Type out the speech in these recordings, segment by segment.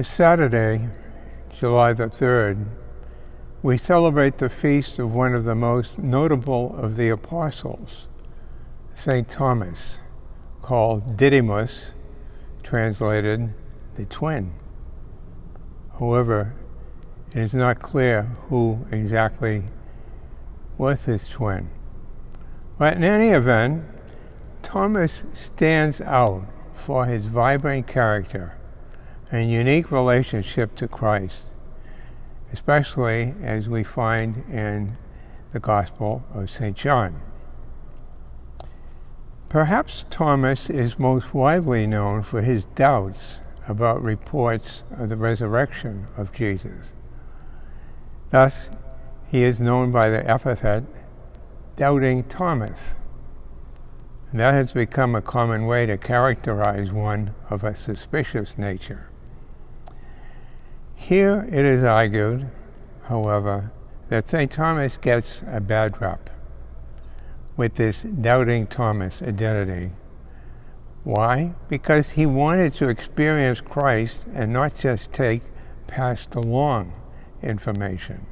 Saturday, July the 3rd, we celebrate the feast of one of the most notable of the apostles, St. Thomas, called Didymus, translated the twin. However, it is not clear who exactly was his twin. But in any event, Thomas stands out for his vibrant character and unique relationship to Christ, especially as we find in the Gospel of St. John. Perhaps Thomas is most widely known for his doubts about reports of the resurrection of Jesus. Thus, he is known by the epithet Doubting Thomas. And that has become a common way to characterize one of a suspicious nature. Here it is argued, however, that St. Thomas gets a bad rep with this Doubting Thomas identity. Why? Because he wanted to experience Christ and not just take passed along information.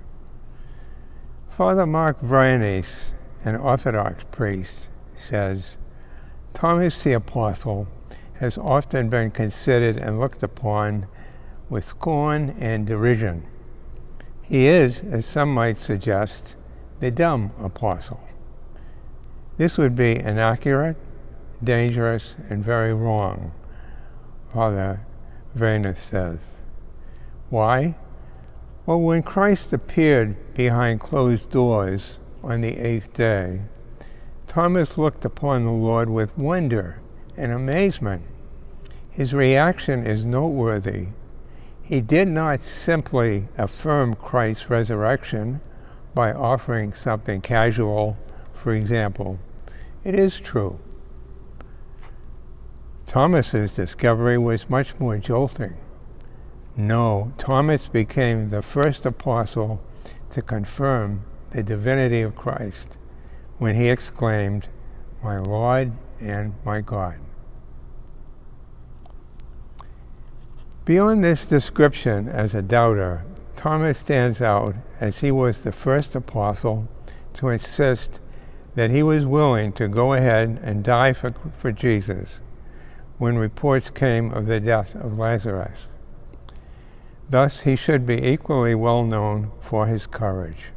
Father Mark Vranes, an Orthodox priest, says, Thomas the Apostle has often been considered and looked upon with scorn and derision. He is, as some might suggest, the dumb apostle. This would be inaccurate, dangerous, and very wrong, Father Vranes says. Why? Well, when Christ appeared behind closed doors on the 8th day, Thomas looked upon the Lord with wonder and amazement. His reaction is noteworthy. He did not simply affirm Christ's resurrection by offering something casual, for example, it is true. Thomas's discovery was much more jolting. No, Thomas became the first apostle to confirm the divinity of Christ when he exclaimed, "My Lord and my God." Beyond this description as a doubter, Thomas stands out as he was the first apostle to insist that he was willing to go ahead and die for Jesus when reports came of the death of Lazarus. Thus, he should be equally well known for his courage.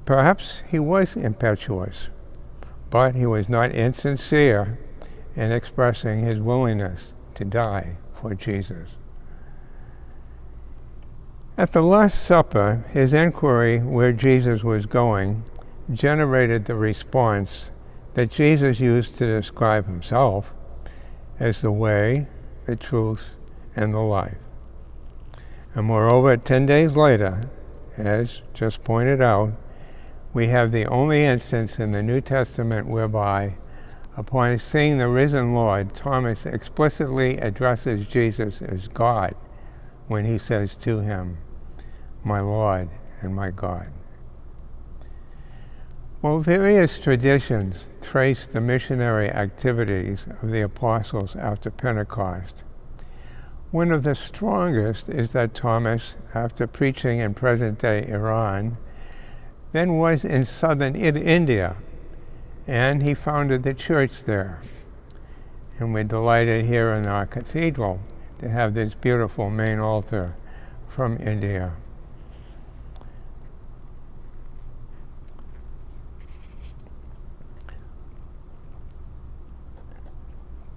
Perhaps he was impetuous, but he was not insincere in expressing his willingness to die for Jesus. At the Last Supper, his inquiry where Jesus was going generated the response that Jesus used to describe himself as the way, the truth, and the life. And moreover, 10 days later, as just pointed out, we have the only instance in the New Testament whereby, upon seeing the risen Lord, Thomas explicitly addresses Jesus as God when he says to him, "My Lord and my God." While various traditions trace the missionary activities of the apostles after Pentecost, one of the strongest is that Thomas, after preaching in present-day Iran, then was in southern India, and he founded the church there. And we're delighted here in our cathedral to have this beautiful main altar from India.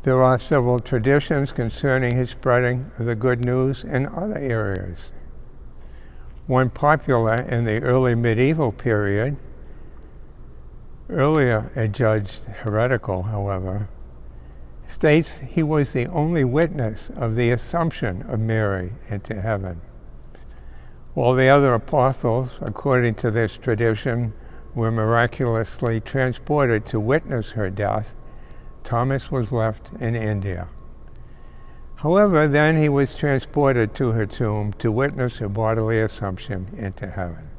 There are several traditions concerning his spreading of the good news in other areas. One popular in the early medieval period, earlier adjudged heretical, however, states he was the only witness of the Assumption of Mary into heaven. While the other apostles, according to this tradition, were miraculously transported to witness her death, Thomas was left in India. However, then he was transported to her tomb to witness her bodily assumption into heaven.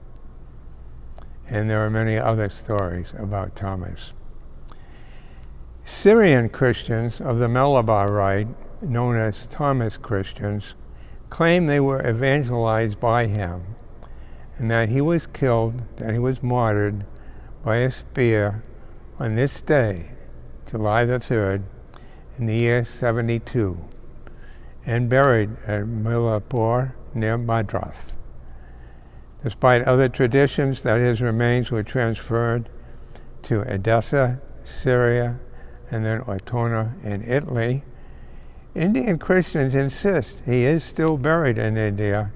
And there are many other stories about Thomas. Syrian Christians of the Malabar Rite, known as Thomas Christians, claim they were evangelized by him, and that he was killed, that he was martyred by a spear on this day, July the 3rd, in the year 72, and buried at Milapur near Madras. Despite other traditions that his remains were transferred to Edessa, Syria, and then Ortona in Italy, Indian Christians insist he is still buried in India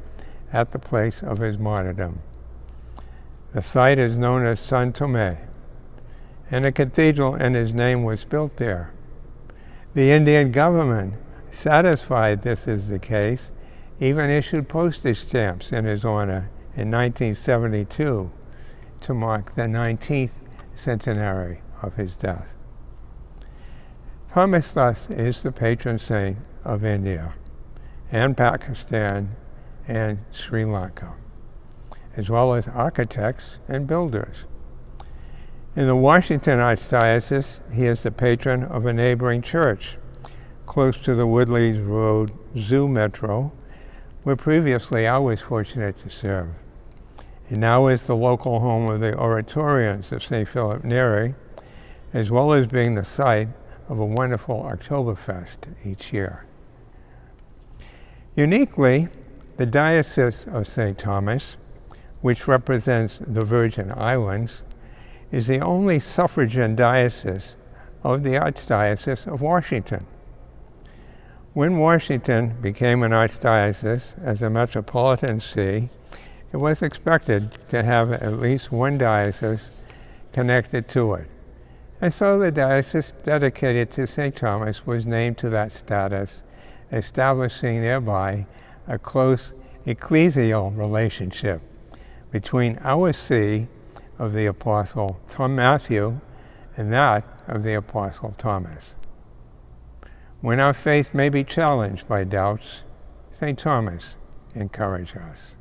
at the place of his martyrdom. The site is known as San Tome, and a cathedral in his name was built there. The Indian government, satisfied this is the case, even issued postage stamps in his honor in 1972 to mark the 19th centenary of his death. Thomas thus is the patron saint of India and Pakistan and Sri Lanka, as well as architects and builders. In the Washington Archdiocese, he is the patron of a neighboring church close to the Woodleys Road Zoo Metro, where previously I was fortunate to serve. It now is the local home of the Oratorians of St. Philip Neri, as well as being the site of a wonderful Oktoberfest each year. Uniquely, the Diocese of St. Thomas, which represents the Virgin Islands, is the only suffragan diocese of the Archdiocese of Washington. When Washington became an archdiocese as a metropolitan see, it was expected to have at least one diocese connected to it. And so the diocese dedicated to St. Thomas was named to that status, establishing thereby a close ecclesial relationship between our see of the Apostle Matthew and that of the Apostle Thomas. When our faith may be challenged by doubts, St. Thomas encourages us.